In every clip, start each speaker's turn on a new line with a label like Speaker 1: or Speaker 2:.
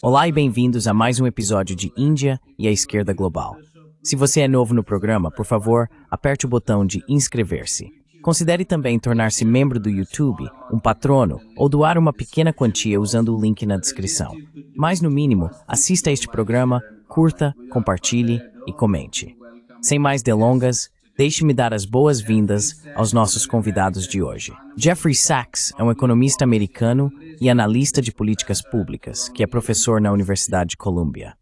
Speaker 1: Olá e bem-vindos a mais um episódio de Índia e a Esquerda Global. Se você é novo no programa, por favor, aperte o botão de inscrever-se. Considere também tornar-se membro do YouTube, um patrono ou doar uma pequena quantia usando o link na descrição. Mas, no mínimo, assista a este programa, curta, compartilhe e comente. Sem mais delongas, deixe-me dar as boas-vindas aos nossos convidados de hoje. Jeffrey Sachs é um economista americano e analista de políticas públicas, que é professor na Universidade de Columbia.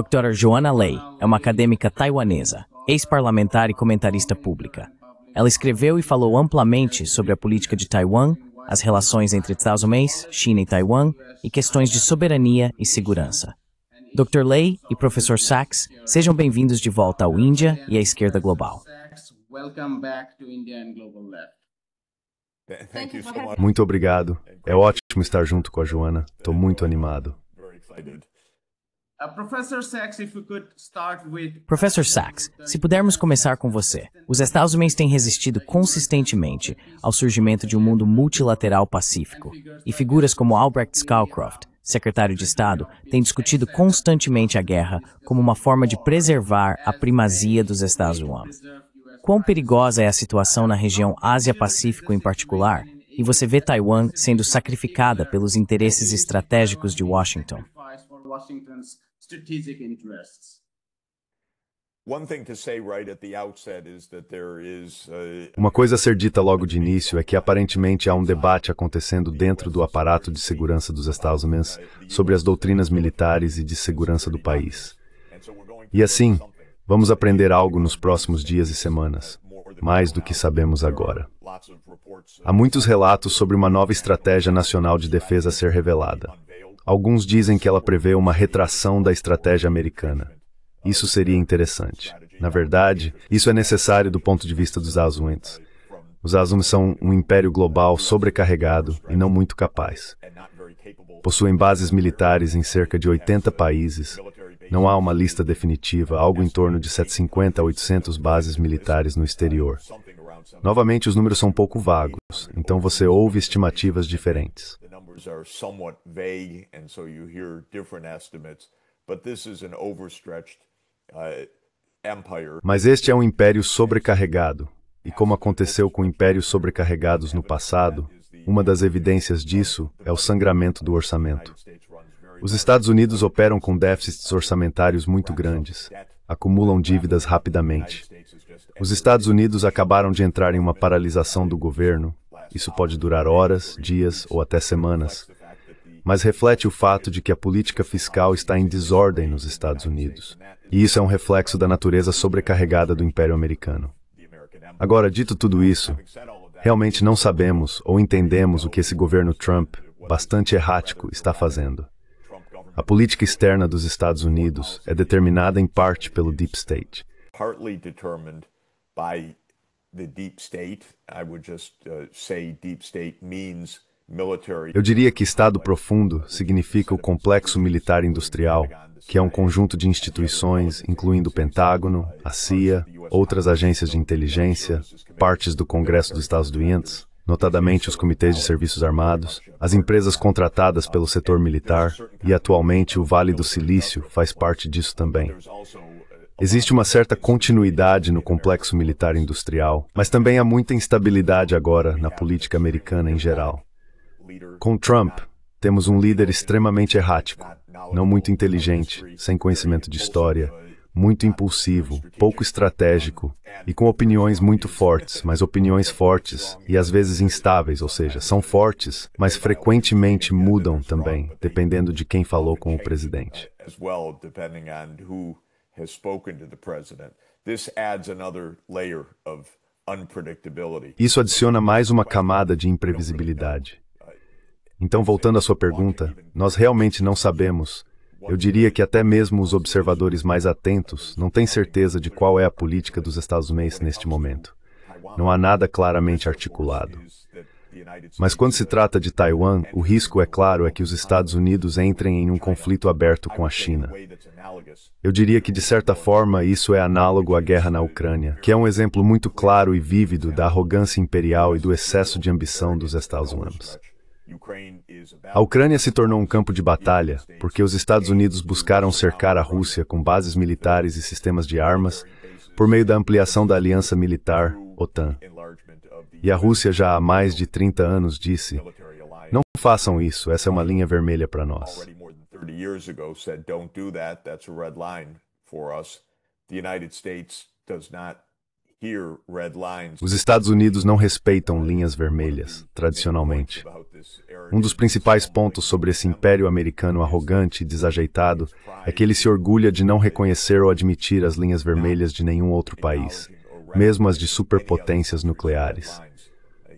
Speaker 1: Dra. Joanna Lei é uma acadêmica taiwanesa, ex-parlamentar e comentarista pública. Ela escreveu e falou amplamente sobre a política de Taiwan, as relações entre Estados Unidos, China e Taiwan e questões de soberania e segurança. Dr. Lei e Professor Sachs, sejam bem-vindos de volta ao Índia e à Esquerda Global.
Speaker 2: Muito obrigado. É ótimo estar junto com a Joanna. Estou muito animado.
Speaker 1: Professor Sachs, se pudermos começar com você. Os Estados Unidos têm resistido consistentemente ao surgimento de um mundo multilateral pacífico, e figuras como Albrecht Scowcroft, secretário de Estado, têm discutido constantemente a guerra como uma forma de preservar a primazia dos Estados Unidos. Quão perigosa é a situação na região Ásia-Pacífico em particular, e você vê Taiwan sendo sacrificada pelos interesses estratégicos de Washington?
Speaker 2: Uma coisa a ser dita logo de início é que aparentemente há um debate acontecendo dentro do aparato de segurança dos Estados Unidos sobre as doutrinas militares e de segurança do país. E assim, vamos aprender algo nos próximos dias e semanas, mais do que sabemos agora. Há muitos relatos sobre uma nova estratégia nacional de defesa a ser revelada. Alguns dizem que ela prevê uma retração da estratégia americana. Isso seria interessante. Na verdade, isso é necessário do ponto de vista dos Estados Unidos. Os Estados Unidos são um império global sobrecarregado e não muito capaz. Possuem bases militares em cerca de 80 países. Não há uma lista definitiva, algo em torno de 750 a 800 bases militares no exterior. Novamente, os números são um pouco vagos, então você ouve estimativas diferentes. Mas este é um império sobrecarregado, e como aconteceu com impérios sobrecarregados no passado, uma das evidências disso é o sangramento do orçamento. Os Estados Unidos operam com déficits orçamentários muito grandes, acumulam dívidas rapidamente. Os Estados Unidos acabaram de entrar em uma paralisação do governo. Isso pode durar horas, dias ou até semanas, mas reflete o fato de que a política fiscal está em desordem nos Estados Unidos. E isso é um reflexo da natureza sobrecarregada do Império Americano. Agora, dito tudo isso, realmente não sabemos ou entendemos o que esse governo Trump, bastante errático, está fazendo. A política externa dos Estados Unidos é determinada em parte pelo Deep State. Eu diria que Estado profundo significa o complexo militar industrial, que é um conjunto de instituições, incluindo o Pentágono, a CIA, outras agências de inteligência, partes do Congresso dos Estados Unidos, notadamente os comitês de serviços armados, as empresas contratadas pelo setor militar e, atualmente, o Vale do Silício faz parte disso também. Existe uma certa continuidade no complexo militar industrial, mas também há muita instabilidade agora na política americana em geral. Com Trump, temos um líder extremamente errático, não muito inteligente, sem conhecimento de história, muito impulsivo, pouco estratégico e com opiniões muito fortes, mas opiniões fortes e às vezes instáveis, ou seja, são fortes, mas frequentemente mudam também, dependendo de quem falou com o presidente. Isso adiciona mais uma camada de imprevisibilidade. Então, voltando à sua pergunta, nós realmente não sabemos. Eu diria que até mesmo os observadores mais atentos não têm certeza de qual é a política dos Estados Unidos neste momento. Não há nada claramente articulado. Mas quando se trata de Taiwan, o risco, é claro, é que os Estados Unidos entrem em um conflito aberto com a China. Eu diria que, de certa forma, isso é análogo à guerra na Ucrânia, que é um exemplo muito claro e vívido da arrogância imperial e do excesso de ambição dos Estados Unidos. A Ucrânia se tornou um campo de batalha porque os Estados Unidos buscaram cercar a Rússia com bases militares e sistemas de armas por meio da ampliação da aliança militar, OTAN. E a Rússia já há mais de 30 anos disse: não façam isso, essa é uma linha vermelha para nós. Os Estados Unidos não respeitam linhas vermelhas, tradicionalmente. Um dos principais pontos sobre esse império americano arrogante e desajeitado é que ele se orgulha de não reconhecer ou admitir as linhas vermelhas de nenhum outro país, mesmo as de superpotências nucleares.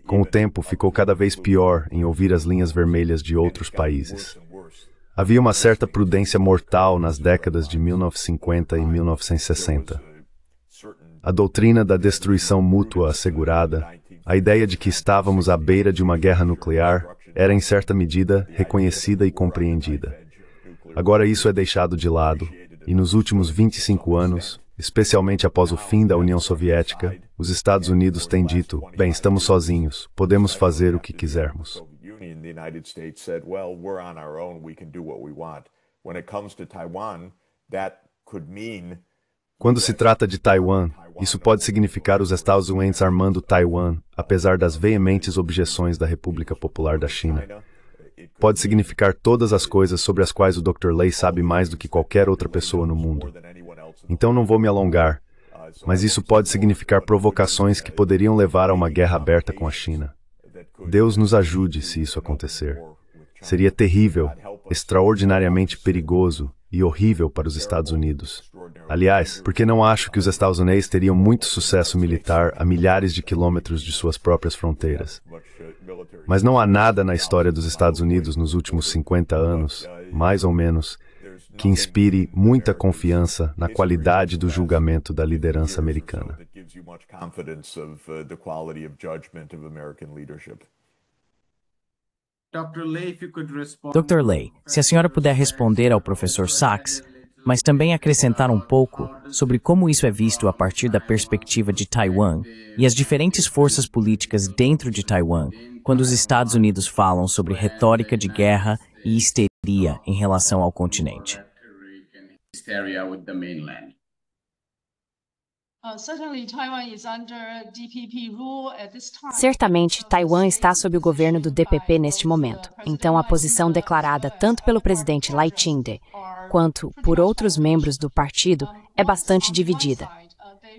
Speaker 2: Com o tempo, ficou cada vez pior em ouvir as linhas vermelhas de outros países. Havia uma certa prudência mortal nas décadas de 1950 e 1960. A doutrina da destruição mútua assegurada, a ideia de que estávamos à beira de uma guerra nuclear, era em certa medida reconhecida e compreendida. Agora isso é deixado de lado, e nos últimos 25 anos, especialmente após o fim da União Soviética, os Estados Unidos têm dito: bem, estamos sozinhos, podemos fazer o que quisermos. Quando se trata de Taiwan, isso pode significar os Estados Unidos armando Taiwan, apesar das veementes objeções da República Popular da China. Pode significar todas as coisas sobre as quais o Dr. Lei sabe mais do que qualquer outra pessoa no mundo. Então não vou me alongar, mas isso pode significar provocações que poderiam levar a uma guerra aberta com a China. Deus nos ajude se isso acontecer. Seria terrível, extraordinariamente perigoso e horrível para os Estados Unidos. Aliás, porque não acho que os Estados Unidos teriam muito sucesso militar a milhares de quilômetros de suas próprias fronteiras. Mas não há nada na história dos Estados Unidos nos últimos 50 anos, mais ou menos, que inspire muita confiança na qualidade do julgamento da liderança americana.
Speaker 1: Dr. Lei, se a senhora puder responder ao professor Sachs, mas também acrescentar um pouco sobre como isso é visto a partir da perspectiva de Taiwan e as diferentes forças políticas dentro de Taiwan, quando os Estados Unidos falam sobre retórica de guerra e histeria em relação ao continente.
Speaker 3: Certamente, Taiwan está sob o governo do DPP neste momento, então a posição declarada tanto pelo presidente Lai Ching-te quanto por outros membros do partido é bastante dividida.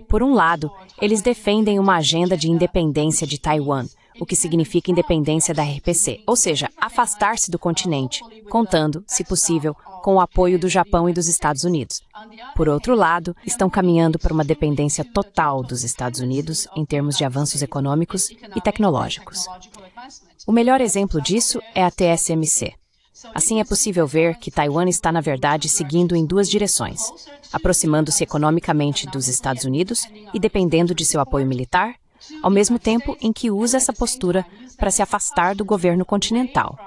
Speaker 3: Por um lado, eles defendem uma agenda de independência de Taiwan, o que significa independência da RPC, ou seja, afastar-se do continente, contando, se possível, com o apoio do Japão e dos Estados Unidos. Por outro lado, estão caminhando para uma dependência total dos Estados Unidos em termos de avanços econômicos e tecnológicos. O melhor exemplo disso é a TSMC. Assim, é possível ver que Taiwan está, na verdade, seguindo em duas direções, aproximando-se economicamente dos Estados Unidos e dependendo de seu apoio militar, ao mesmo tempo em que usa essa postura para se afastar do governo continental,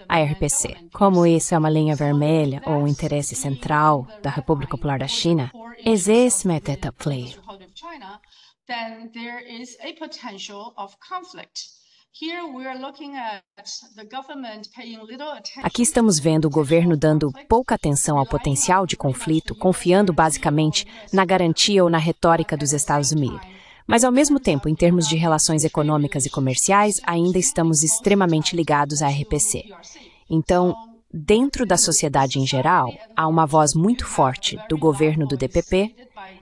Speaker 3: a RPC. Como isso é uma linha vermelha ou um interesse central da República Popular da China, existe a play. Aqui estamos vendo o governo dando pouca atenção ao potencial de conflito, confiando basicamente na garantia ou na retórica dos Estados Unidos. Mas, ao mesmo tempo, em termos de relações econômicas e comerciais, ainda estamos extremamente ligados à RPC. Então, dentro da sociedade em geral, há uma voz muito forte do governo do DPP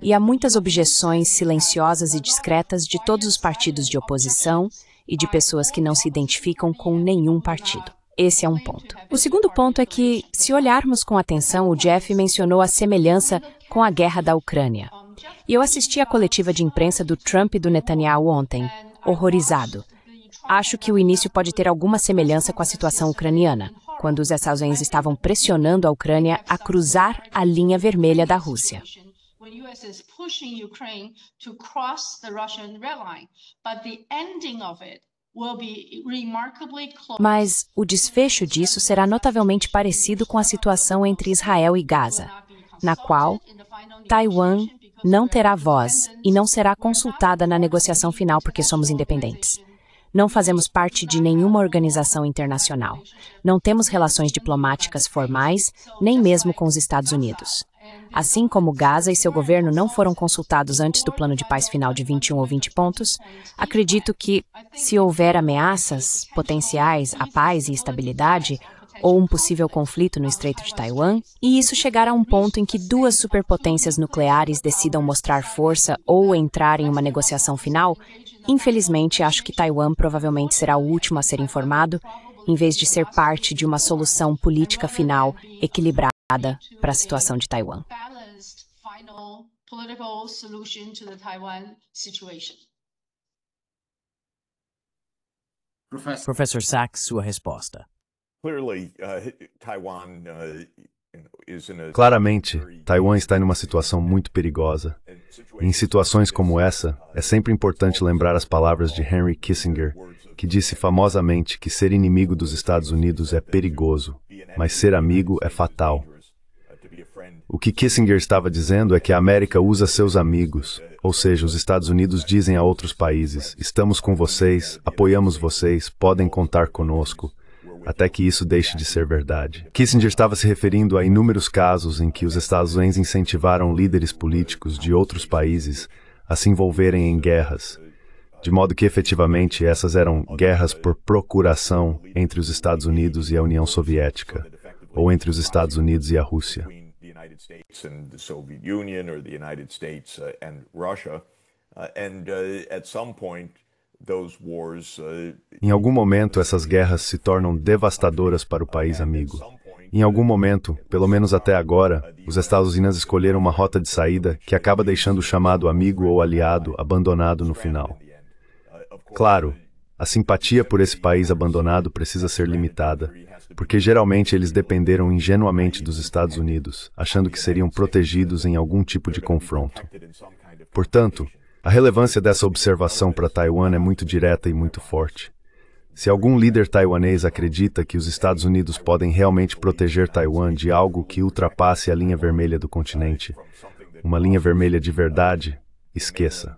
Speaker 3: e há muitas objeções silenciosas e discretas de todos os partidos de oposição e de pessoas que não se identificam com nenhum partido. Esse é um ponto. O segundo ponto é que, se olharmos com atenção, o Jeff mencionou a semelhança com a guerra da Ucrânia. E eu assisti à coletiva de imprensa do Trump e do Netanyahu ontem, horrorizado. Acho que o início pode ter alguma semelhança com a situação ucraniana, quando os Estados Unidos estavam pressionando a Ucrânia a cruzar a linha vermelha da Rússia. Mas o desfecho disso será notavelmente parecido com a situação entre Israel e Gaza, na qual Taiwan não terá voz e não será consultada na negociação final porque somos independentes. Não fazemos parte de nenhuma organização internacional. Não temos relações diplomáticas formais, nem mesmo com os Estados Unidos. Assim como Gaza e seu governo não foram consultados antes do plano de paz final de 21 ou 20 pontos, acredito que, se houver ameaças potenciais à paz e estabilidade, ou um possível conflito no Estreito de Taiwan, e isso chegar a um ponto em que duas superpotências nucleares decidam mostrar força ou entrar em uma negociação final, infelizmente acho que Taiwan provavelmente será o último a ser informado, em vez de ser parte de uma solução política final equilibrada para a situação de Taiwan.
Speaker 1: Professor Sachs, sua resposta.
Speaker 2: Claramente, Taiwan está em uma situação muito perigosa. Em situações como essa, é sempre importante lembrar as palavras de Henry Kissinger, que disse famosamente que ser inimigo dos Estados Unidos é perigoso, mas ser amigo é fatal. O que Kissinger estava dizendo é que a América usa seus amigos, ou seja, os Estados Unidos dizem a outros países: estamos com vocês, apoiamos vocês, podem contar conosco, até que isso deixe de ser verdade. Kissinger estava se referindo a inúmeros casos em que os Estados Unidos incentivaram líderes políticos de outros países a se envolverem em guerras, de modo que efetivamente essas eram guerras por procuração entre os Estados Unidos e a União Soviética, ou entre os Estados Unidos e a Rússia. Em algum momento, essas guerras se tornam devastadoras para o país amigo. Em algum momento, pelo menos até agora, os Estados Unidos escolheram uma rota de saída que acaba deixando o chamado amigo ou aliado abandonado no final. Claro, a simpatia por esse país abandonado precisa ser limitada, porque geralmente eles dependeram ingenuamente dos Estados Unidos, achando que seriam protegidos em algum tipo de confronto. Portanto, a relevância dessa observação para Taiwan é muito direta e muito forte. Se algum líder taiwanês acredita que os Estados Unidos podem realmente proteger Taiwan de algo que ultrapasse a linha vermelha do continente, uma linha vermelha de verdade, esqueça.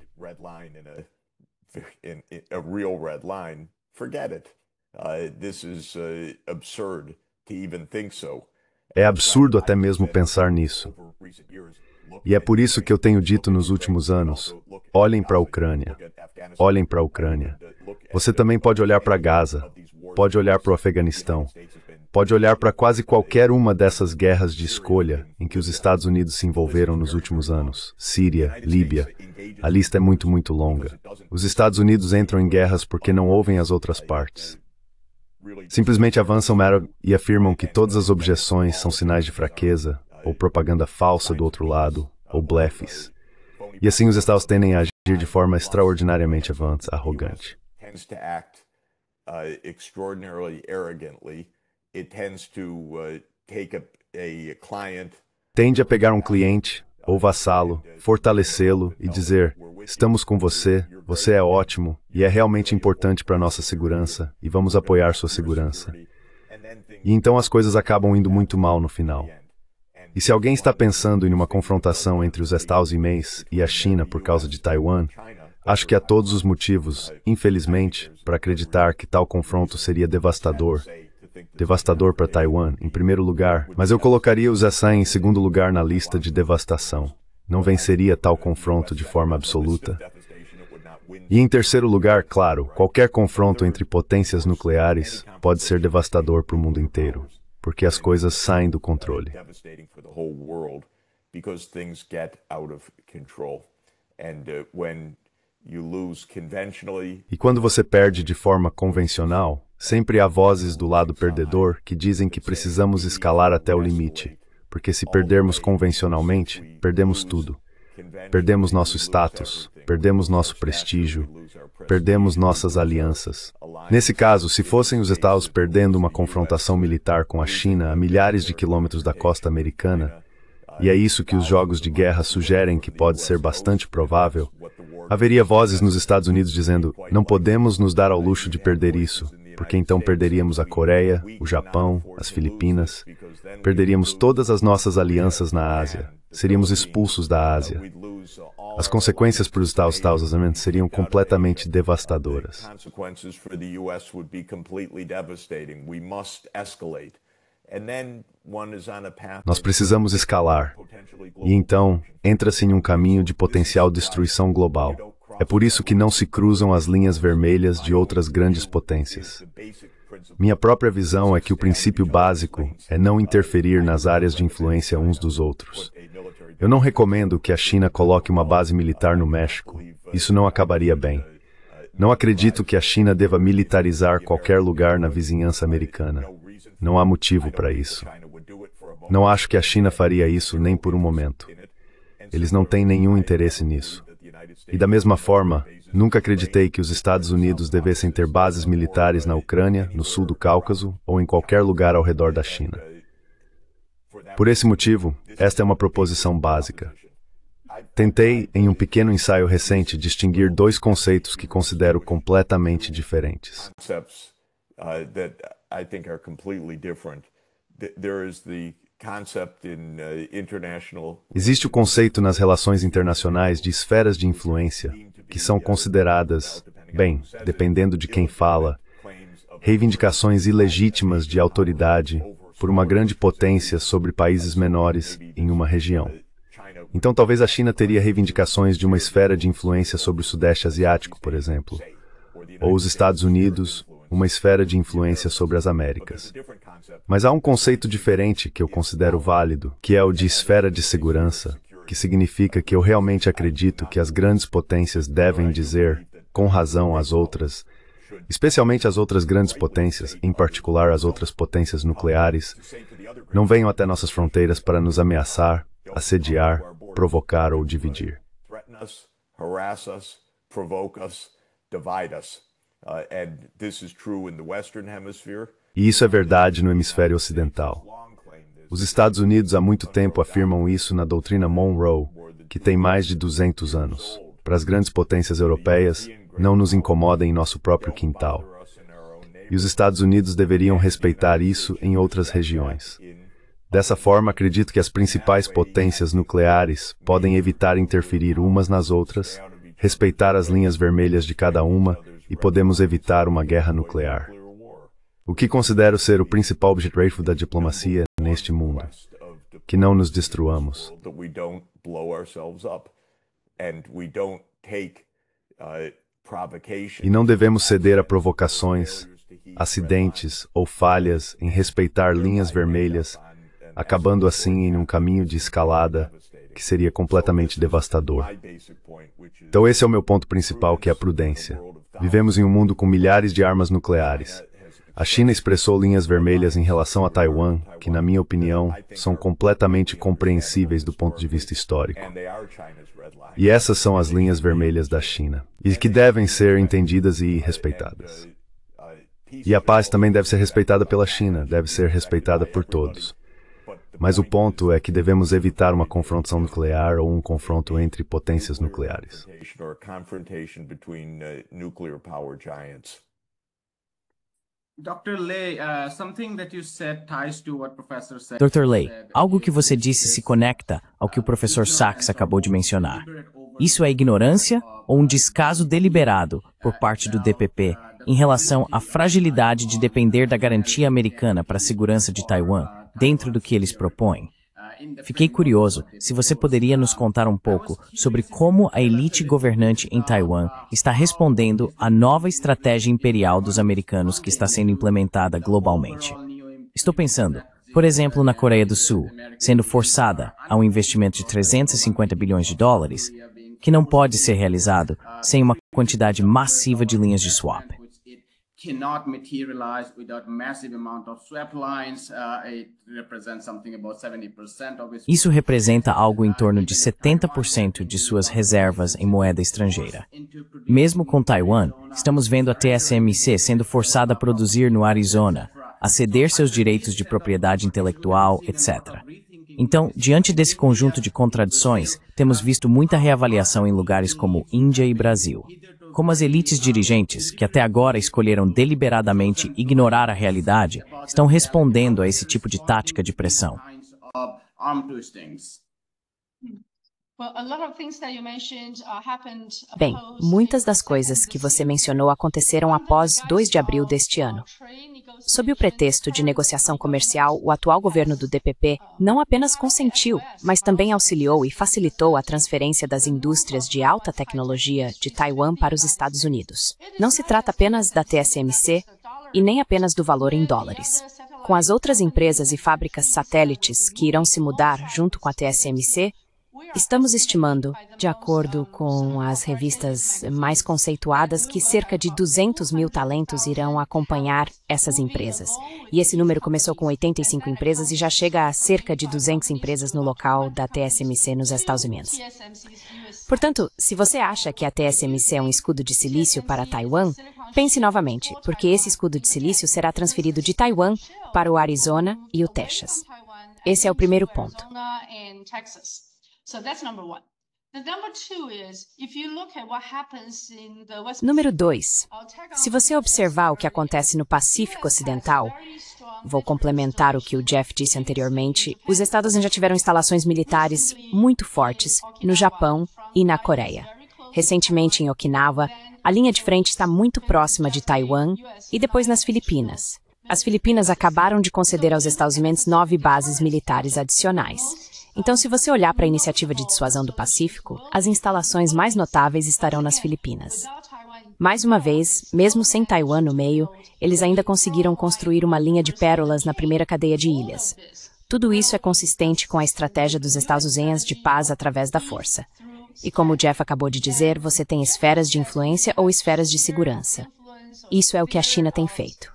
Speaker 2: É absurdo até mesmo pensar nisso. E é por isso que eu tenho dito nos últimos anos: olhem para a Ucrânia. Olhem para a Ucrânia. Você também pode olhar para Gaza, pode olhar para o Afeganistão, pode olhar para quase qualquer uma dessas guerras de escolha em que os Estados Unidos se envolveram nos últimos anos. Síria, Líbia. A lista é muito, muito longa. Os Estados Unidos entram em guerras porque não ouvem as outras partes. Simplesmente avançam e afirmam que todas as objeções são sinais de fraqueza, ou propaganda falsa do outro lado, ou blefes. E assim os Estados tendem a agir de forma extraordinariamente arrogante. Tende a pegar um cliente, ou vassalo, fortalecê-lo e dizer: estamos com você, você é ótimo, e é realmente importante para a nossa segurança, e vamos apoiar sua segurança. E então as coisas acabam indo muito mal no final. E se alguém está pensando em uma confrontação entre os Estados Unidos e a China por causa de Taiwan, acho que há todos os motivos, infelizmente, para acreditar que tal confronto seria devastador. Devastador para Taiwan, em primeiro lugar, mas eu colocaria os USA em segundo lugar na lista de devastação. Não venceria tal confronto de forma absoluta. E em terceiro lugar, claro, qualquer confronto entre potências nucleares pode ser devastador para o mundo inteiro, porque as coisas saem do controle. E quando você perde de forma convencional, sempre há vozes do lado perdedor que dizem que precisamos escalar até o limite, porque se perdermos convencionalmente, perdemos tudo. Perdemos nosso status, perdemos nosso prestígio, perdemos nossas alianças. Nesse caso, se fossem os Estados perdendo uma confrontação militar com a China a milhares de quilômetros da costa americana, e é isso que os jogos de guerra sugerem que pode ser bastante provável, haveria vozes nos Estados Unidos dizendo: não podemos nos dar ao luxo de perder isso, porque então perderíamos a Coreia, o Japão, as Filipinas, perderíamos todas as nossas alianças na Ásia, seríamos expulsos da Ásia. As consequências para os Estados Unidos seriam completamente devastadoras. Nós precisamos escalar, e então entra-se em um caminho de potencial destruição global. É por isso que não se cruzam as linhas vermelhas de outras grandes potências. Minha própria visão é que o princípio básico é não interferir nas áreas de influência uns dos outros. Eu não recomendo que a China coloque uma base militar no México. Isso não acabaria bem. Não acredito que a China deva militarizar qualquer lugar na vizinhança americana. Não há motivo para isso. Não acho que a China faria isso nem por um momento. Eles não têm nenhum interesse nisso. E da mesma forma, nunca acreditei que os Estados Unidos devessem ter bases militares na Ucrânia, no sul do Cáucaso ou em qualquer lugar ao redor da China. Por esse motivo, esta é uma proposição básica. Tentei, em um pequeno ensaio recente, distinguir dois conceitos que considero completamente diferentes. Existe o conceito nas relações internacionais de esferas de influência, que são consideradas, bem, dependendo de quem fala, reivindicações ilegítimas de autoridade por uma grande potência sobre países menores em uma região. Então talvez a China teria reivindicações de uma esfera de influência sobre o Sudeste Asiático, por exemplo, ou os Estados Unidos, uma esfera de influência sobre as Américas. Mas há um conceito diferente que eu considero válido, que é o de esfera de segurança, que significa que eu realmente acredito que as grandes potências devem dizer, com razão às outras, especialmente as outras grandes potências, em particular as outras potências nucleares, não venham até nossas fronteiras para nos ameaçar, assediar, provocar ou dividir. E isso é verdade no hemisfério ocidental. Os Estados Unidos há muito tempo afirmam isso na doutrina Monroe, que tem mais de 200 anos. Para as grandes potências europeias, não nos incomodem em nosso próprio quintal. E os Estados Unidos deveriam respeitar isso em outras regiões. Dessa forma, acredito que as principais potências nucleares podem evitar interferir umas nas outras, respeitar as linhas vermelhas de cada uma e podemos evitar uma guerra nuclear. O que considero ser o principal objetivo da diplomacia neste mundo, que não nos destruamos. E não devemos ceder a provocações, acidentes ou falhas em respeitar linhas vermelhas, acabando assim em um caminho de escalada que seria completamente devastador. Então esse é o meu ponto principal, que é a prudência. Vivemos em um mundo com milhares de armas nucleares. A China expressou linhas vermelhas em relação a Taiwan, que, na minha opinião, são completamente compreensíveis do ponto de vista histórico. E essas são as linhas vermelhas da China, e que devem ser entendidas e respeitadas. E a paz também deve ser respeitada pela China, deve ser respeitada por todos. Mas o ponto é que devemos evitar uma confrontação nuclear ou um confronto entre potências nucleares.
Speaker 1: Dr. Lei, algo que você disse se conecta ao que o professor Sachs acabou de mencionar. Isso é ignorância ou um descaso deliberado por parte do DPP em relação à fragilidade de depender da garantia americana para a segurança de Taiwan dentro do que eles propõem? Fiquei curioso se você poderia nos contar um pouco sobre como a elite governante em Taiwan está respondendo à nova estratégia imperial dos americanos que está sendo implementada globalmente. Estou pensando, por exemplo, na Coreia do Sul, sendo forçada a um investimento de 350 bilhões de dólares, que não pode ser realizado sem uma quantidade massiva de linhas de swap.
Speaker 4: Cannot materialize without massive amount of swap lines. It represents something about 70% of its...
Speaker 1: Isso representa algo em torno de 70% de suas reservas em moeda estrangeira. Mesmo com Taiwan, estamos vendo a TSMC sendo forçada a produzir no Arizona, a ceder seus direitos de propriedade intelectual, etc. Então, diante desse conjunto de contradições, temos visto muita reavaliação em lugares como Índia e Brasil. como as elites dirigentes, que até agora escolheram deliberadamente ignorar a realidade, estão respondendo a esse tipo de tática de pressão.
Speaker 3: Bem, muitas das coisas que você mencionou aconteceram após 2 de abril deste ano. Sob o pretexto de negociação comercial, o atual governo do DPP não apenas consentiu, mas também auxiliou e facilitou a transferência das indústrias de alta tecnologia de Taiwan para os Estados Unidos. Não se trata apenas da TSMC e nem apenas do valor em dólares. Com as outras empresas e fábricas satélites que irão se mudar junto com a TSMC, estamos estimando, de acordo com as revistas mais conceituadas, que cerca de 200 mil talentos irão acompanhar essas empresas. E esse número começou com 85 empresas e já chega a cerca de 200 empresas no local da TSMC nos Estados Unidos. Portanto, se você acha que a TSMC é um escudo de silício para Taiwan, pense novamente, porque esse escudo de silício será transferido de Taiwan para o Arizona e o Texas. Esse é o primeiro ponto. Número 2. Se você observar o que acontece no Pacífico Ocidental, vou complementar o que o Jeff disse anteriormente, os Estados Unidos já tiveram instalações militares muito fortes no Japão e na Coreia. Recentemente em Okinawa, a linha de frente está muito próxima de Taiwan e depois nas Filipinas. As Filipinas acabaram de conceder aos Estados Unidos 9 bases militares adicionais. Então, se você olhar para a iniciativa de dissuasão do Pacífico, as instalações mais notáveis estarão nas Filipinas. Mais uma vez, mesmo sem Taiwan no meio, eles ainda conseguiram construir uma linha de pérolas na primeira cadeia de ilhas. Tudo isso é consistente com a estratégia dos Estados Unidos de paz através da força. E como o Jeff acabou de dizer, você tem esferas de influência ou esferas de segurança. Isso é o que a China tem feito.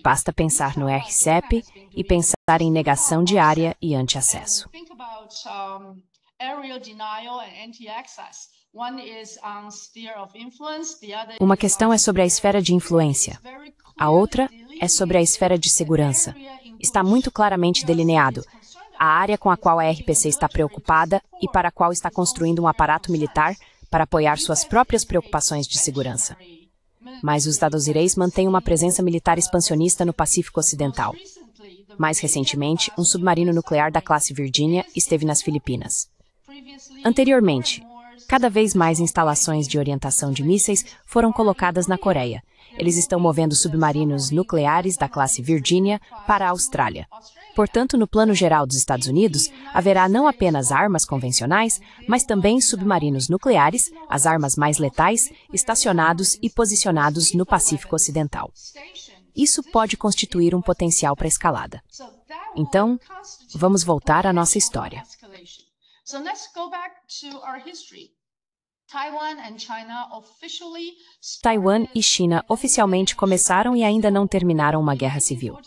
Speaker 3: Basta pensar no RCEP e pensar em negação de área e anti-acesso. Uma questão é sobre a esfera de influência. A outra é sobre a esfera de segurança. Está muito claramente delineado a área com a qual a RPC está preocupada e para a qual está construindo um aparato militar para apoiar suas próprias preocupações de segurança. Mas os Estados Unidos mantêm uma presença militar expansionista no Pacífico Ocidental. Mais recentemente, um submarino nuclear da classe Virginia esteve nas Filipinas. Anteriormente, cada vez mais instalações de orientação de mísseis foram colocadas na Coreia. Eles estão movendo submarinos nucleares da classe Virginia para a Austrália. Portanto, no plano geral dos Estados Unidos, haverá não apenas armas convencionais, mas também submarinos nucleares, as armas mais letais, estacionados e posicionados no Pacífico Ocidental. Isso pode constituir um potencial para escalada. Então, vamos voltar à nossa história. Taiwan e China oficialmente começaram e ainda não terminaram uma guerra civil.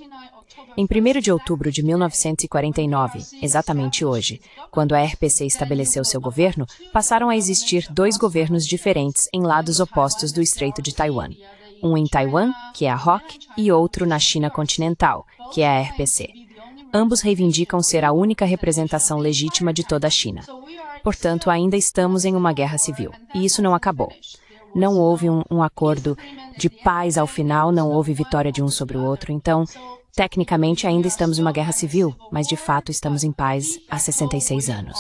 Speaker 3: Em 1º de outubro de 1949, exatamente hoje, quando a RPC estabeleceu seu governo, passaram a existir 2 governos diferentes em lados opostos do Estreito de Taiwan. Um em Taiwan, que é a ROC, e outro na China continental, que é a RPC. Ambos reivindicam ser a única representação legítima de toda a China. Portanto, ainda estamos em uma guerra civil, e isso não acabou. Não houve um acordo de paz ao final, não houve vitória de um sobre o outro, então, tecnicamente ainda estamos em uma guerra civil, mas de fato estamos em paz há 66 anos.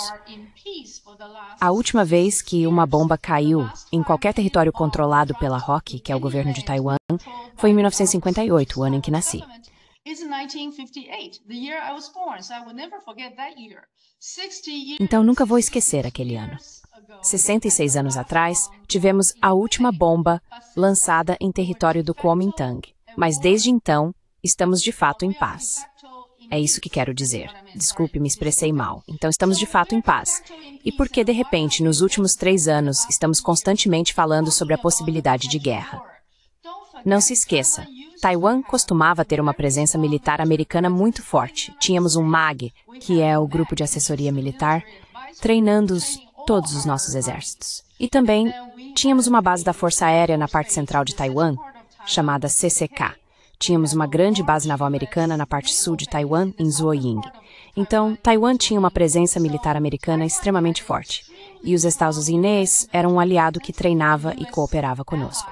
Speaker 3: A última vez que uma bomba caiu em qualquer território controlado pela ROC, que é o governo de Taiwan, foi em 1958, o ano em que nasci. Então nunca vou esquecer aquele ano. 66 anos atrás, tivemos a última bomba lançada em território do Kuomintang, mas desde então, estamos de fato em paz. É isso que quero dizer. Desculpe, me expressei mal. Então, estamos de fato em paz. E por que, de repente, nos últimos 3 anos, estamos constantemente falando sobre a possibilidade de guerra? Não se esqueça, Taiwan costumava ter uma presença militar americana muito forte. Tínhamos um MAG, que é o Grupo de Assessoria Militar, treinando todos os nossos exércitos. E também tínhamos uma base da Força Aérea na parte central de Taiwan, chamada CCK. Tínhamos uma grande base naval americana na parte sul de Taiwan, em Zuoying. Então, Taiwan tinha uma presença militar americana extremamente forte. e os Estados Unidos eram um aliado que treinava e cooperava conosco.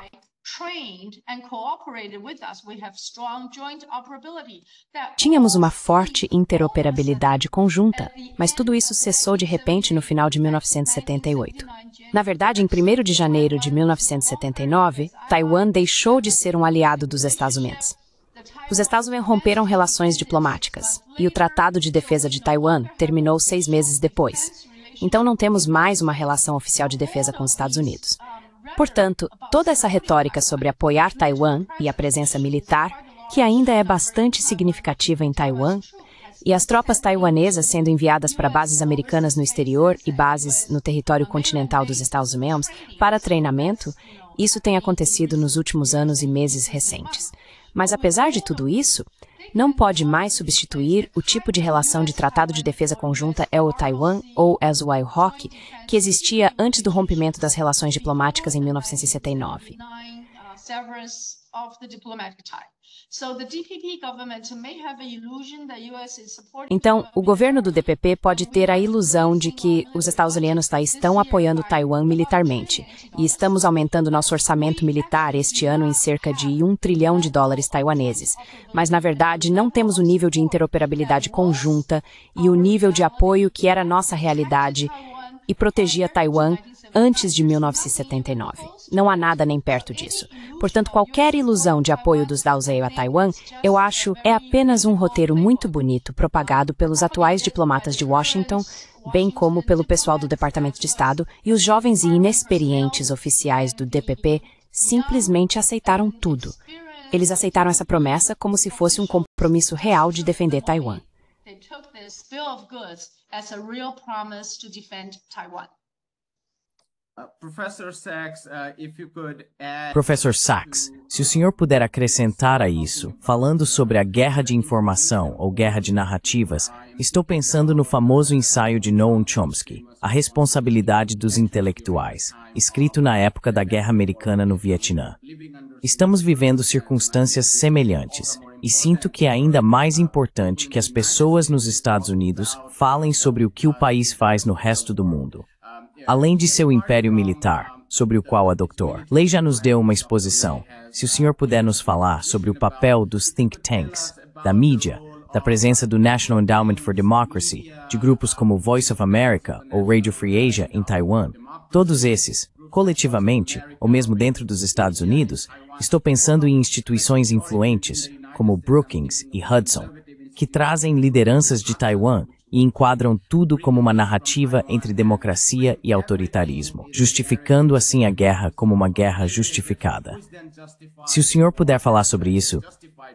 Speaker 3: Tínhamos uma forte interoperabilidade conjunta, mas tudo isso cessou de repente no final de 1978. Na verdade, em 1º de janeiro de 1979, Taiwan deixou de ser um aliado dos Estados Unidos. Os Estados Unidos romperam relações diplomáticas, e o Tratado de Defesa de Taiwan terminou 6 meses depois. Então não temos mais uma relação oficial de defesa com os Estados Unidos. Portanto, toda essa retórica sobre apoiar Taiwan e a presença militar, que ainda é bastante significativa em Taiwan, e as tropas taiwanesas sendo enviadas para bases americanas no exterior e bases no território continental dos Estados Unidos para treinamento, isso tem acontecido nos últimos anos e meses recentes. Mas apesar de tudo isso, não pode mais substituir o tipo de relação de Tratado de Defesa Conjunta EU-Taiwan ou ESWI-ROC que existia antes do rompimento das relações diplomáticas em 1979. Então, o governo do DPP pode ter a ilusão de que os Estados Unidos estão apoiando Taiwan militarmente, e estamos aumentando nosso orçamento militar este ano em cerca de US$ 1 trilhão taiwaneses. Mas, na verdade, não temos o nível de interoperabilidade conjunta e o nível de apoio que era nossa realidade e protegia Taiwan antes de 1979. Não há nada nem perto disso. Portanto, qualquer ilusão de apoio dos Daozei a Taiwan, eu acho, é apenas um roteiro muito bonito propagado pelos atuais diplomatas de Washington, bem como pelo pessoal do Departamento de Estado, e os jovens e inexperientes oficiais do DPP simplesmente aceitaram tudo. Eles aceitaram essa promessa como se fosse um compromisso real de defender Taiwan.
Speaker 1: Professor Sachs, se o senhor puder acrescentar a isso, falando sobre a guerra de informação ou guerra de narrativas, estou pensando no famoso ensaio de Noam Chomsky, A Responsabilidade dos Intelectuais, escrito na época da Guerra Americana no Vietnã. Estamos vivendo circunstâncias semelhantes, e sinto que é ainda mais importante que as pessoas nos Estados Unidos falem sobre o que o país faz no resto do mundo. Além de seu império militar, sobre o qual a Dr. Lei já nos deu uma exposição, se o senhor puder nos falar sobre o papel dos think tanks, da mídia, da presença do National Endowment for Democracy, de grupos como Voice of America ou Radio Free Asia em Taiwan, todos esses, coletivamente, ou mesmo dentro dos Estados Unidos, estou pensando em instituições influentes, como Brookings e Hudson, que trazem lideranças de Taiwan e enquadram tudo como uma narrativa entre democracia e autoritarismo, justificando assim a guerra como uma guerra justificada. Se o senhor puder falar sobre isso,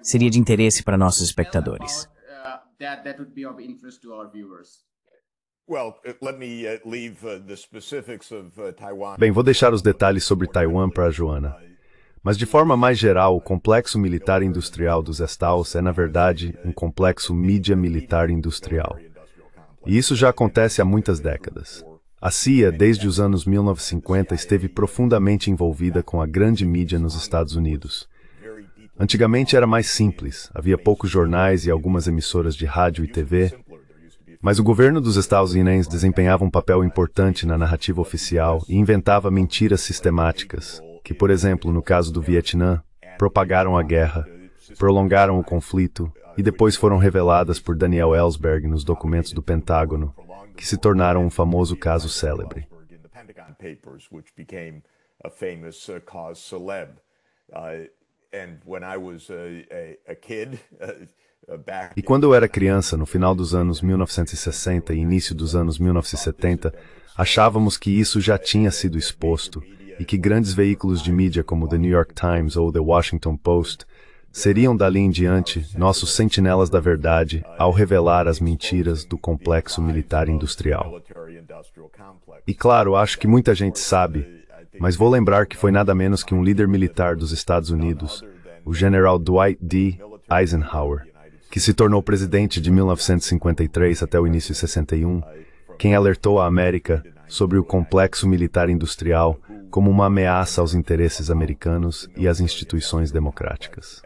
Speaker 1: seria de interesse para nossos espectadores.
Speaker 2: Bem, vou deixar os detalhes sobre Taiwan para a Joana. Mas de forma mais geral, o complexo militar industrial dos Estados é, na verdade, um complexo mídia militar industrial. E isso já acontece há muitas décadas. A CIA, desde os anos 1950, esteve profundamente envolvida com a grande mídia nos Estados Unidos. Antigamente era mais simples, havia poucos jornais e algumas emissoras de rádio e TV, mas o governo dos Estados Unidos desempenhava um papel importante na narrativa oficial e inventava mentiras sistemáticas, que, por exemplo, no caso do Vietnã, propagaram a guerra, prolongaram o conflito e depois foram reveladas por Daniel Ellsberg nos documentos do Pentágono, que se tornaram um famoso caso célebre. E quando eu era criança, no final dos anos 1960 e início dos anos 1970, achávamos que isso já tinha sido exposto e que grandes veículos de mídia como The New York Times ou The Washington Post seriam dali em diante nossos sentinelas da verdade ao revelar as mentiras do complexo militar industrial. E claro, acho que muita gente sabe, mas vou lembrar que foi nada menos que um líder militar dos Estados Unidos, o General Dwight D. Eisenhower, que se tornou presidente de 1953 até o início de 61, quem alertou a América sobre o complexo militar industrial como uma ameaça aos interesses americanos e às instituições democráticas.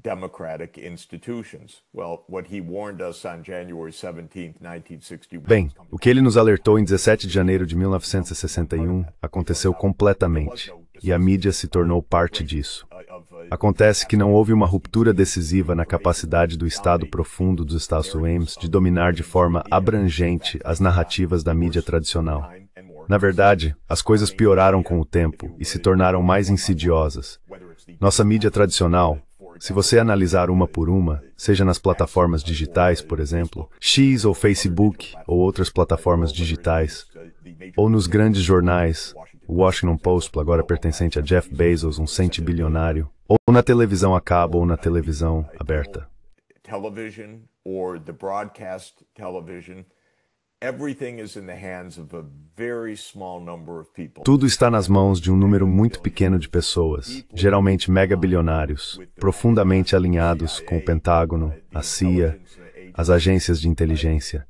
Speaker 5: democratic institutions. Well, what he warned us on January 17th, 1961.
Speaker 2: Bem, o que ele nos alertou em 17 de janeiro de 1961 aconteceu completamente, e a mídia se tornou parte disso. Acontece que não houve uma ruptura decisiva na capacidade do Estado profundo dos Estados Unidos de dominar de forma abrangente as narrativas da mídia tradicional. Na verdade, as coisas pioraram com o tempo e se tornaram mais insidiosas. Nossa mídia tradicional, se você analisar uma por uma, seja nas plataformas digitais, por exemplo, X ou Facebook ou outras plataformas digitais, ou nos grandes jornais, o Washington Post, agora pertencente a Jeff Bezos, um centibilionário, ou na televisão a cabo ou na televisão aberta.
Speaker 5: Television or the broadcast television, everything is in the hands of a very small number of people.
Speaker 2: Tudo está nas mãos de um número muito pequeno de pessoas, geralmente megabilionários, profundamente alinhados com o Pentágono, a CIA, as agências de inteligência.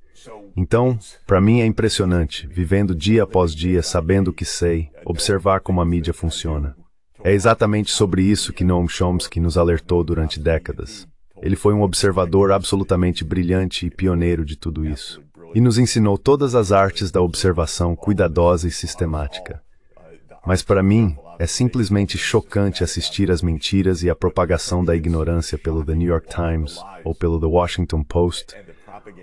Speaker 2: Então, para mim é impressionante, vivendo dia após dia, sabendo o que sei, observar como a mídia funciona. É exatamente sobre isso que Noam Chomsky nos alertou durante décadas. Ele foi um observador absolutamente brilhante e pioneiro de tudo isso. E nos ensinou todas as artes da observação cuidadosa e sistemática. Mas para mim, é simplesmente chocante assistir às mentiras e à propagação da ignorância pelo The New York Times, ou pelo The Washington Post,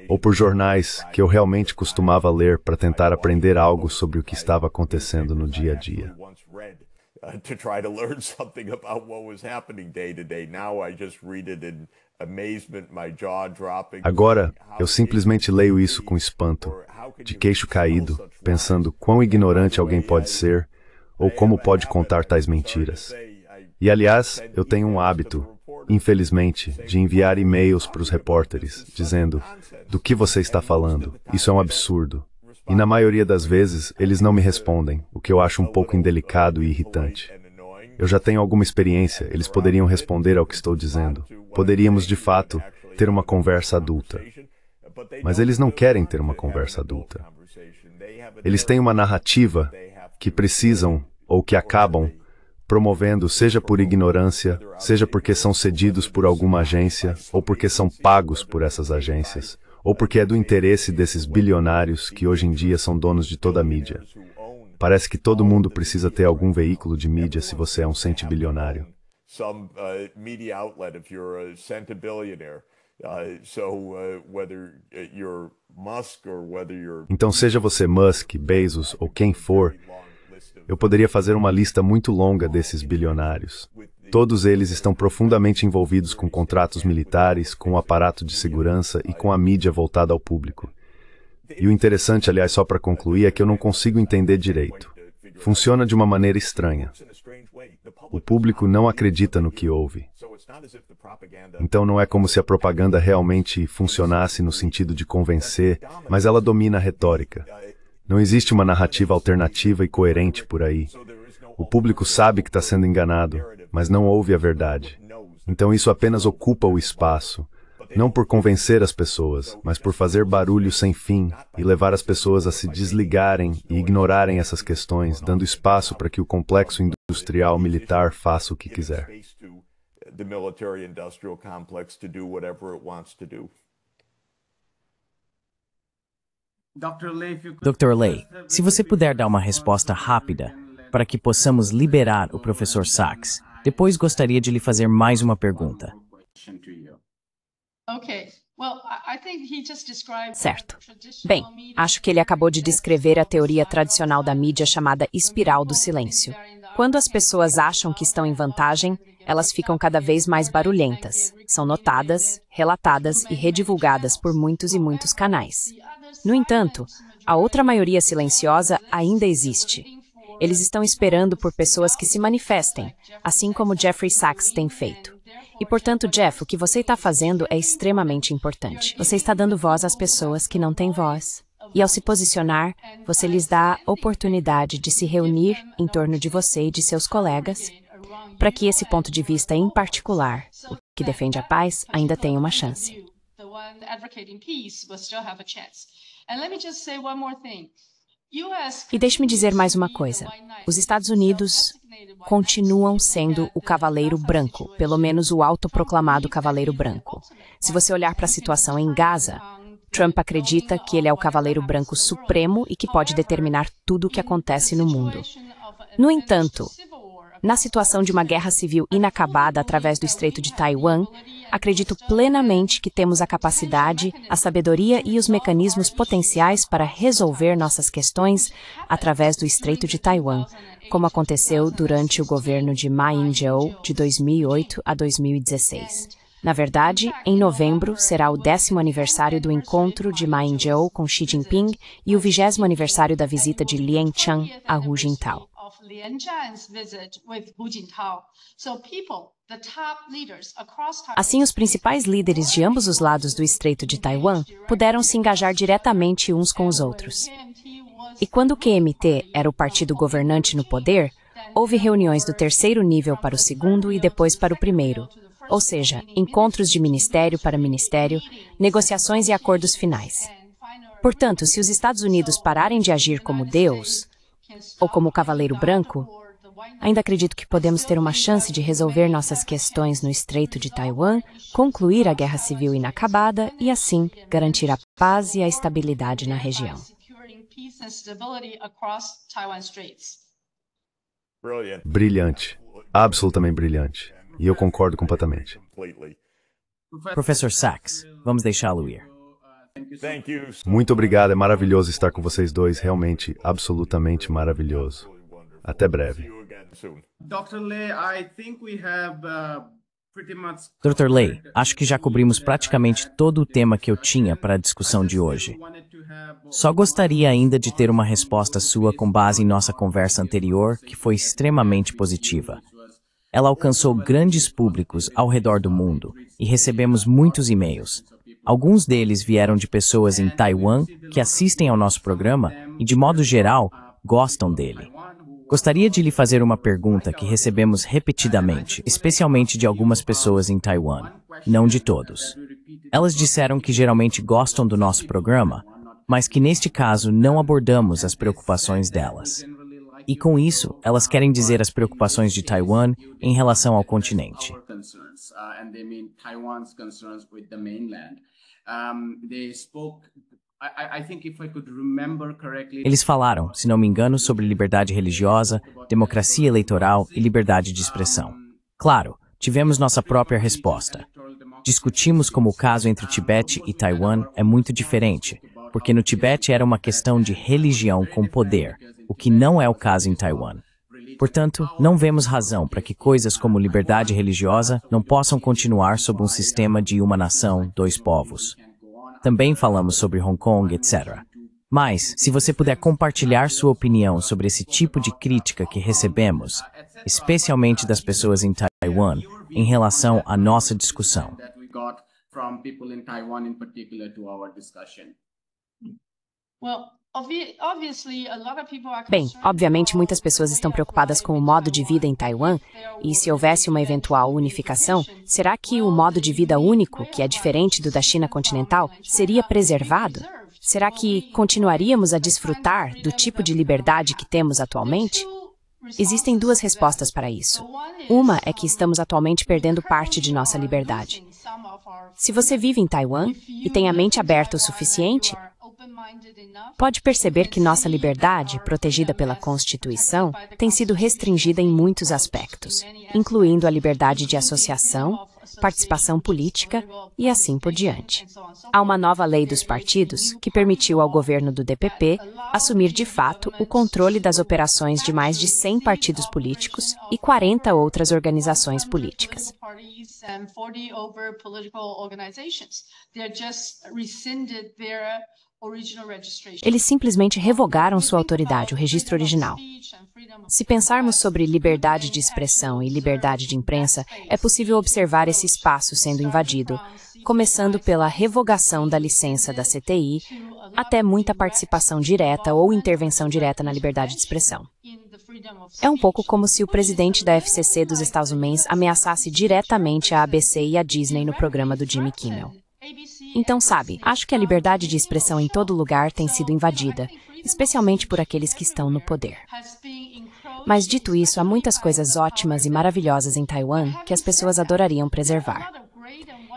Speaker 2: ou por jornais que eu realmente costumava ler para tentar aprender algo sobre o que estava acontecendo no dia a dia.
Speaker 5: To try to learn something about what was happening day to day. Now I just read it in amazement, my jaw dropping.
Speaker 2: Agora, eu simplesmente leio isso com espanto, de queixo caído, pensando quão ignorante alguém pode ser, ou como pode contar tais mentiras. E aliás, eu tenho um hábito, infelizmente, de enviar e-mails para os repórteres, dizendo, do que você está falando? Isso é um absurdo. E na maioria das vezes, eles não me respondem, o que eu acho um pouco indelicado e irritante. Eu já tenho alguma experiência, eles poderiam responder ao que estou dizendo. Poderíamos, de fato, ter uma conversa adulta. Mas eles não querem ter uma conversa adulta. Eles têm uma narrativa que precisam, ou que acabam, promovendo, seja por ignorância, seja porque são cedidos por alguma agência, ou porque são pagos por essas agências, ou porque é do interesse desses bilionários que hoje em dia são donos de toda a mídia. Parece que todo mundo precisa ter algum veículo de mídia se você é um centibilionário. Então, seja você Musk, Bezos ou quem for, eu poderia fazer uma lista muito longa desses bilionários. Todos eles estão profundamente envolvidos com contratos militares, com o aparato de segurança e com a mídia voltada ao público. E o interessante, aliás, só para concluir, é que eu não consigo entender direito. Funciona de uma maneira estranha. O público não acredita no que ouve. Então não é como se a propaganda realmente funcionasse no sentido de convencer, mas ela domina a retórica. Não existe uma narrativa alternativa e coerente por aí. O público sabe que está sendo enganado, mas não ouve a verdade. Então isso apenas ocupa o espaço, não por convencer as pessoas, mas por fazer barulho sem fim e levar as pessoas a se desligarem e ignorarem essas questões, dando espaço para que o complexo industrial militar faça o que quiser.
Speaker 1: Dr. Lay, se você puder dar uma resposta rápida para que possamos liberar o Professor Sachs, depois gostaria de lhe fazer mais uma pergunta.
Speaker 3: Certo. Bem, acho que ele acabou de descrever a teoria tradicional da mídia chamada espiral do silêncio. Quando as pessoas acham que estão em vantagem, elas ficam cada vez mais barulhentas. São notadas, relatadas e redivulgadas por muitos e muitos canais. No entanto, a outra maioria silenciosa ainda existe. Eles estão esperando por pessoas que se manifestem, assim como Jeffrey Sachs tem feito. E, portanto, Jeff, o que você está fazendo é extremamente importante. Você está dando voz às pessoas que não têm voz. E, ao se posicionar, você lhes dá a oportunidade de se reunir em torno de você e de seus colegas, para que esse ponto de vista em particular, o que defende a paz, ainda tenha uma chance. E deixe-me dizer mais uma coisa. Os Estados Unidos continuam sendo o Cavaleiro Branco, pelo menos o autoproclamado Cavaleiro Branco. Se você olhar para a situação em Gaza, Trump acredita que ele é o Cavaleiro Branco supremo e que pode determinar tudo o que acontece no mundo. No entanto, na situação de uma guerra civil inacabada através do Estreito de Taiwan, acredito plenamente que temos a capacidade, a sabedoria e os mecanismos potenciais para resolver nossas questões através do Estreito de Taiwan, como aconteceu durante o governo de Ma Ying-jeou de 2008 a 2016. Na verdade, em novembro será o 10º aniversário do encontro de Ma Ying-jeou com Xi Jinping e o 20º aniversário da visita de Lian Chang a Hu Jintao. Assim, os principais líderes de ambos os lados do Estreito de Taiwan puderam se engajar diretamente uns com os outros. E quando o QMT era o partido governante no poder, houve reuniões do terceiro nível para o segundo e depois para o primeiro, ou seja, encontros de ministério para ministério, negociações e acordos finais. Portanto, se os Estados Unidos pararem de agir como Deus, ou como o Cavaleiro Branco, ainda acredito que podemos ter uma chance de resolver nossas questões no Estreito de Taiwan, concluir a guerra civil inacabada e, assim, garantir a paz e a estabilidade na região.
Speaker 2: Brilhante. Absolutamente brilhante. E eu concordo completamente.
Speaker 1: Professor Sachs, vamos deixá-lo ir.
Speaker 2: Muito obrigado, é maravilhoso estar com vocês dois, realmente, absolutamente maravilhoso. Até breve.
Speaker 4: Dr. Lei, I think we have pretty much...
Speaker 1: Dr. Lei, acho que já cobrimos praticamente todo o tema que eu tinha para a discussão de hoje. Só gostaria ainda de ter uma resposta sua com base em nossa conversa anterior, que foi extremamente positiva. Ela alcançou grandes públicos ao redor do mundo e recebemos muitos e-mails. Alguns deles vieram de pessoas em Taiwan que assistem ao nosso programa e, de modo geral, gostam dele. Gostaria de lhe fazer uma pergunta que recebemos repetidamente, especialmente de algumas pessoas em Taiwan, não de todos. Elas disseram que geralmente gostam do nosso programa, mas que neste caso não abordamos as preocupações delas. E com isso, elas querem dizer as preocupações de Taiwan em relação ao continente. Eles falaram, se não me engano, sobre liberdade religiosa, democracia eleitoral e liberdade de expressão. Claro, tivemos nossa própria resposta. Discutimos como o caso entre o Tibete e Taiwan é muito diferente, porque no Tibete era uma questão de religião com poder, o que não é o caso em Taiwan. Portanto, não vemos razão para que coisas como liberdade religiosa não possam continuar sob um sistema de uma nação, dois povos. Também falamos sobre Hong Kong, etc. Mas, se você puder compartilhar sua opinião sobre esse tipo de crítica que recebemos, especialmente das pessoas em Taiwan, em relação à nossa discussão.
Speaker 3: Bem, obviamente muitas pessoas estão preocupadas com o modo de vida em Taiwan, e se houvesse uma eventual unificação, será que o modo de vida único, que é diferente do da China continental, seria preservado? Será que continuaríamos a desfrutar do tipo de liberdade que temos atualmente? Existem duas respostas para isso. Uma é que estamos atualmente perdendo parte de nossa liberdade. Se você vive em Taiwan e tem a mente aberta o suficiente, pode perceber que nossa liberdade, protegida pela Constituição, tem sido restringida em muitos aspectos, incluindo a liberdade de associação, participação política e assim por diante. Há uma nova lei dos partidos que permitiu ao governo do DPP assumir de fato o controle das operações de mais de 100 partidos políticos e 40 outras organizações políticas. Eles simplesmente revogaram sua autoridade, o registro original. Se pensarmos sobre liberdade de expressão e liberdade de imprensa, é possível observar esse espaço sendo invadido, começando pela revogação da licença da CTI, até muita participação direta ou intervenção direta na liberdade de expressão. É um pouco como se o presidente da FCC dos Estados Unidos ameaçasse diretamente a ABC e a Disney no programa do Jimmy Kimmel. Então, sabe, acho que a liberdade de expressão em todo lugar tem sido invadida, especialmente por aqueles que estão no poder. Mas dito isso, há muitas coisas ótimas e maravilhosas em Taiwan que as pessoas adorariam preservar.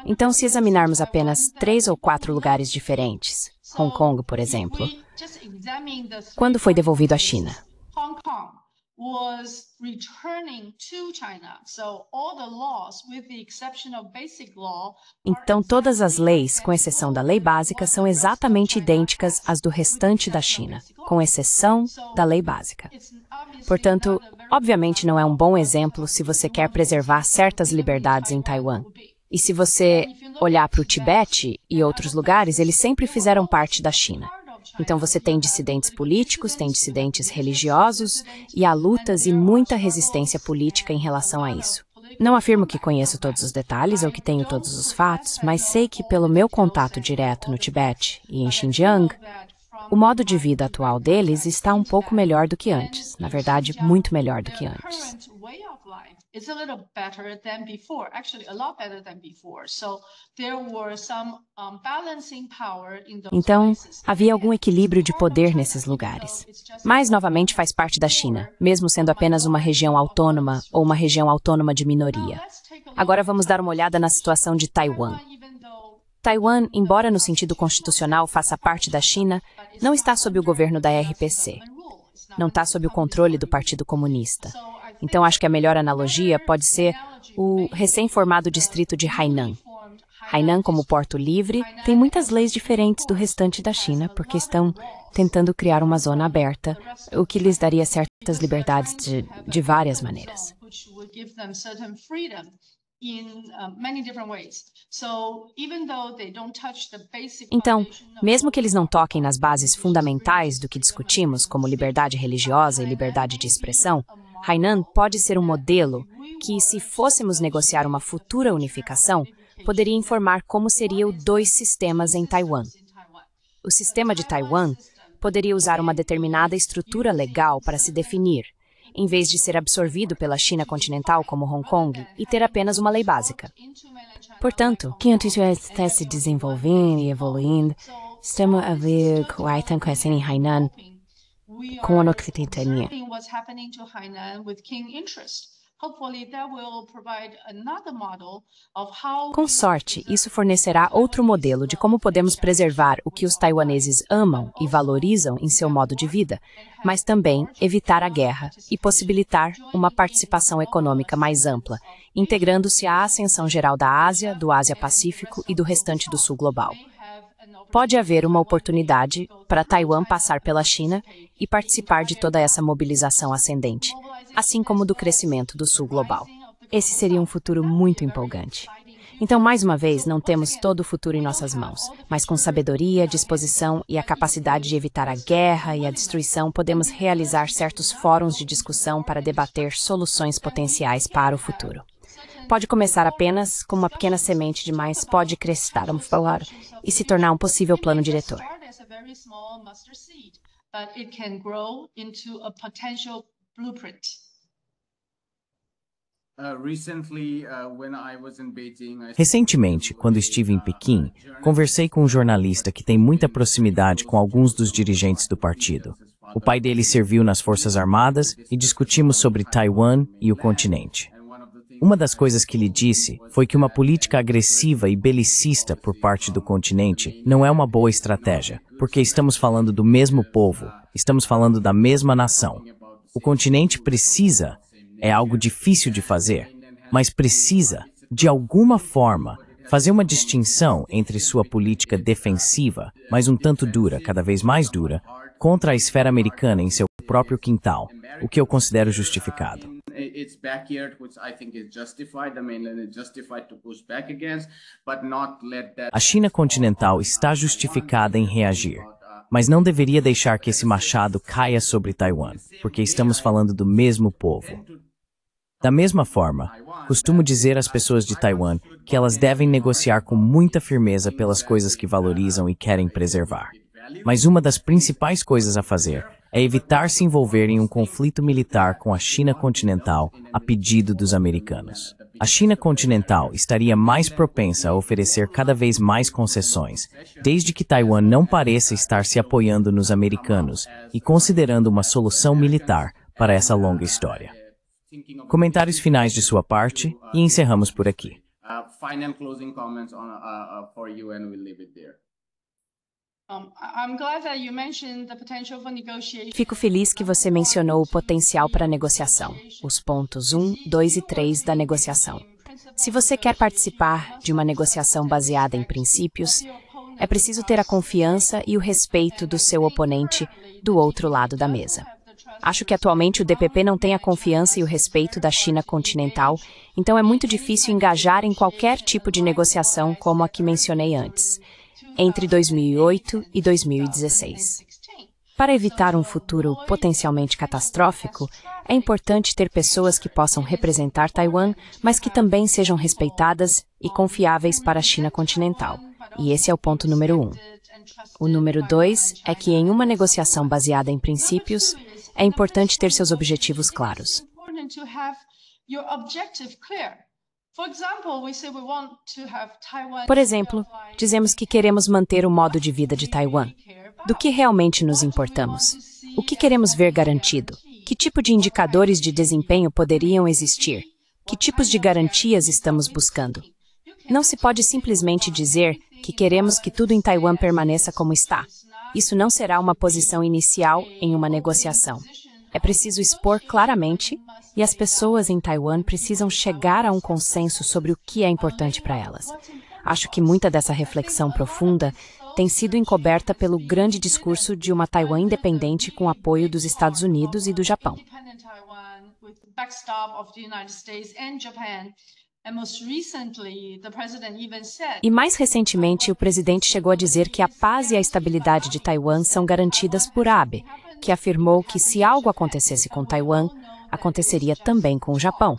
Speaker 3: Então, se examinarmos apenas 3 ou 4 lugares diferentes, Hong Kong, por exemplo, quando foi devolvido à China? Então, todas as leis, com exceção da lei básica, são exatamente idênticas às do restante da China, com exceção da lei básica. Portanto, obviamente não é um bom exemplo se você quer preservar certas liberdades em Taiwan. E se você olhar para o Tibete e outros lugares, eles sempre fizeram parte da China. Então você tem dissidentes políticos, tem dissidentes religiosos, e há lutas e muita resistência política em relação a isso. Não afirmo que conheço todos os detalhes ou que tenho todos os fatos, mas sei que pelo meu contato direto no Tibete e em Xinjiang, o modo de vida atual deles está um pouco melhor do que antes. Na verdade, muito melhor do que antes.
Speaker 6: It's a little better than before, actually a lot better than before. So there were some balancing power in those
Speaker 3: Então,
Speaker 6: places.
Speaker 3: havia algum equilíbrio de poder nesses lugares. Mas, novamente, faz parte da China, mesmo sendo apenas uma região autônoma ou uma região autônoma de minoria. Agora vamos dar uma olhada na situação de Taiwan. Taiwan, embora no sentido constitucional faça parte da China, não está sob o governo da RPC. Não está sob o controle do Partido Comunista. Então, acho que a melhor analogia pode ser o recém-formado distrito de Hainan. Hainan, como porto livre, tem muitas leis diferentes do restante da China, porque estão tentando criar uma zona aberta, o que lhes daria certas liberdades de várias maneiras. Então, mesmo que eles não toquem nas bases fundamentais do que discutimos, como liberdade religiosa e liberdade de expressão, Hainan pode ser um modelo que, se fôssemos negociar uma futura unificação, poderia informar como seriam 2 sistemas em Taiwan. O sistema de Taiwan poderia usar uma determinada estrutura legal para se definir, em vez de ser absorvido pela China continental como Hong Kong e ter apenas uma lei básica. Portanto, que antes está se desenvolvendo e evoluindo, estamos a ver o Hainan crescendo em Hainan com a Occitânia. Com sorte, isso fornecerá outro modelo de como podemos preservar o que os taiwaneses amam e valorizam em seu modo de vida, mas também evitar a guerra e possibilitar uma participação econômica mais ampla, integrando-se à ascensão geral da Ásia, do Ásia-Pacífico e do restante do Sul global. Pode haver uma oportunidade para Taiwan passar pela China e participar de toda essa mobilização ascendente, assim como do crescimento do Sul global. Esse seria um futuro muito empolgante. Então, mais uma vez, não temos todo o futuro em nossas mãos, mas com sabedoria, disposição e a capacidade de evitar a guerra e a destruição, podemos realizar certos fóruns de discussão para debater soluções potenciais para o futuro. Pode começar apenas com uma pequena semente, mas pode crescer, vamos falar, e se tornar um possível plano diretor.
Speaker 1: Recentemente, quando estive em Pequim, conversei com um jornalista que tem muita proximidade com alguns dos dirigentes do partido. O pai dele serviu nas Forças Armadas e discutimos sobre Taiwan e o continente. Uma das coisas que lhe disse foi que uma política agressiva e belicista por parte do continente não é uma boa estratégia, porque estamos falando do mesmo povo, estamos falando da mesma nação. O continente precisa, é algo difícil de fazer, mas precisa, de alguma forma, fazer uma distinção entre sua política defensiva, mas um tanto dura, cada vez mais dura, contra a esfera americana em seu próprio quintal, o que eu considero justificado. A China continental está justificada em reagir, mas não deveria deixar que esse machado caia sobre Taiwan, porque estamos falando do mesmo povo. Da mesma forma, costumo dizer às pessoas de Taiwan que elas devem negociar com muita firmeza pelas coisas que valorizam e querem preservar. Mas uma das principais coisas a fazer é evitar se envolver em um conflito militar com a China continental a pedido dos americanos. A China continental estaria mais propensa a oferecer cada vez mais concessões, desde que Taiwan não pareça estar se apoiando nos americanos e considerando uma solução militar para essa longa história. Comentários finais de sua parte e encerramos por aqui.
Speaker 4: Final closing comments for you, and we'll leave it there.
Speaker 6: I'm glad that you mentioned the potential for negotiation.
Speaker 3: Fico feliz que você mencionou o potencial para a negociação, os pontos 1, 2 e 3 da negociação. Se você quer participar de uma negociação baseada em princípios, é preciso ter a confiança e o respeito do seu oponente do outro lado da mesa. Acho que atualmente o DPP não tem a confiança e o respeito da China continental, então é muito difícil engajar em qualquer tipo de negociação como a que mencionei antes, entre 2008 e 2016. Para evitar um futuro potencialmente catastrófico, é importante ter pessoas que possam representar Taiwan, mas que também sejam respeitadas e confiáveis para a China continental. E esse é o ponto número 1. O número 2 é que em uma negociação baseada em princípios, é importante ter seus objetivos claros. Por exemplo, dizemos que queremos manter o modo de vida de Taiwan. Do que realmente nos importamos? O que queremos ver garantido? Que tipo de indicadores de desempenho poderiam existir? Que tipos de garantias estamos buscando? Não se pode simplesmente dizer que queremos que tudo em Taiwan permaneça como está. Isso não será uma posição inicial em uma negociação. É preciso expor claramente, e as pessoas em Taiwan precisam chegar a um consenso sobre o que é importante para elas. Acho que muita dessa reflexão profunda tem sido encoberta pelo grande discurso de uma Taiwan independente com apoio dos Estados Unidos e do Japão. E mais recentemente, o presidente chegou a dizer que a paz e a estabilidade de Taiwan são garantidas por Abe, que afirmou que se algo acontecesse com Taiwan, aconteceria também com o Japão.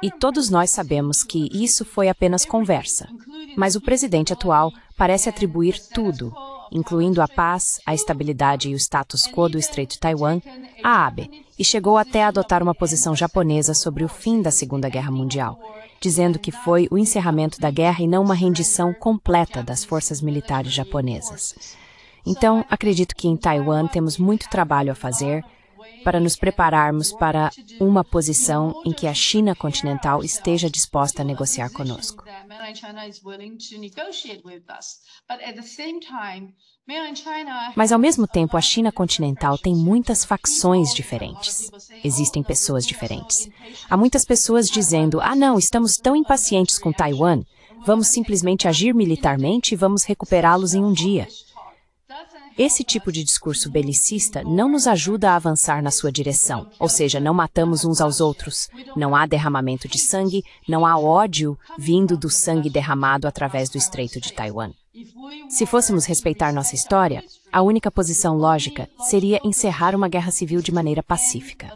Speaker 3: E todos nós sabemos que isso foi apenas conversa. Mas o presidente atual parece atribuir tudo, incluindo a paz, a estabilidade e o status quo do Estreito de Taiwan, a Abe, e chegou até a adotar uma posição japonesa sobre o fim da Segunda Guerra Mundial, dizendo que foi o encerramento da guerra e não uma rendição completa das forças militares japonesas. Então, acredito que em Taiwan temos muito trabalho a fazer para nos prepararmos para uma posição em que a China continental esteja disposta a negociar conosco. Mas, ao mesmo tempo, a China continental tem muitas facções diferentes. Existem pessoas diferentes. Há muitas pessoas dizendo, não, estamos tão impacientes com Taiwan, vamos simplesmente agir militarmente e vamos recuperá-los em um dia. Esse tipo de discurso belicista não nos ajuda a avançar na sua direção, ou seja, não matamos uns aos outros, não há derramamento de sangue, não há ódio vindo do sangue derramado através do Estreito de Taiwan. Se fôssemos respeitar nossa história, a única posição lógica seria encerrar uma guerra civil de maneira pacífica.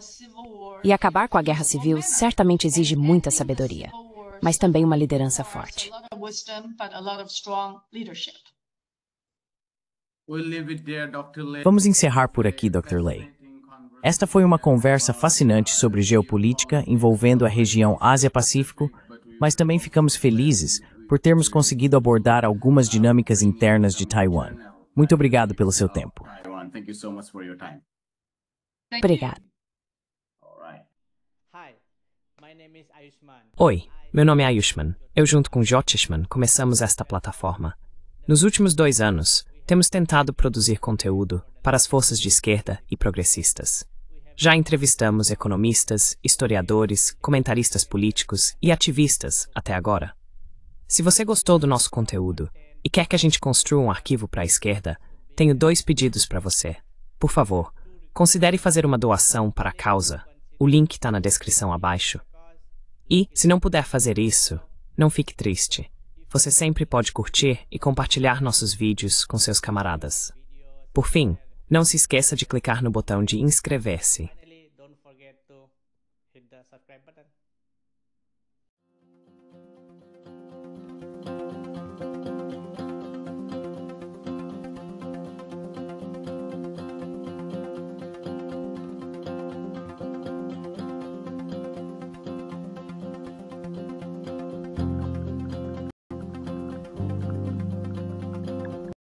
Speaker 3: E acabar com a guerra civil certamente exige muita sabedoria, mas também uma liderança forte.
Speaker 1: Vamos encerrar por aqui, Dr. Lei. Esta foi uma conversa fascinante sobre geopolítica envolvendo a região Ásia-Pacífico, mas também ficamos felizes por termos conseguido abordar algumas dinâmicas internas de Taiwan. Muito obrigado pelo seu tempo.
Speaker 3: Obrigado.
Speaker 7: Oi, meu nome é Ayushman. Eu, junto com Jyotishman, começamos esta plataforma. Nos últimos 2 anos, temos tentado produzir conteúdo para as forças de esquerda e progressistas. Já entrevistamos economistas, historiadores, comentaristas políticos e ativistas até agora. Se você gostou do nosso conteúdo e quer que a gente construa um arquivo para a esquerda, tenho 2 pedidos para você. Por favor, considere fazer uma doação para a causa. O link está na descrição abaixo. E, se não puder fazer isso, não fique triste. Você sempre pode curtir e compartilhar nossos vídeos com seus camaradas. Por fim, não se esqueça de clicar no botão de inscrever-se.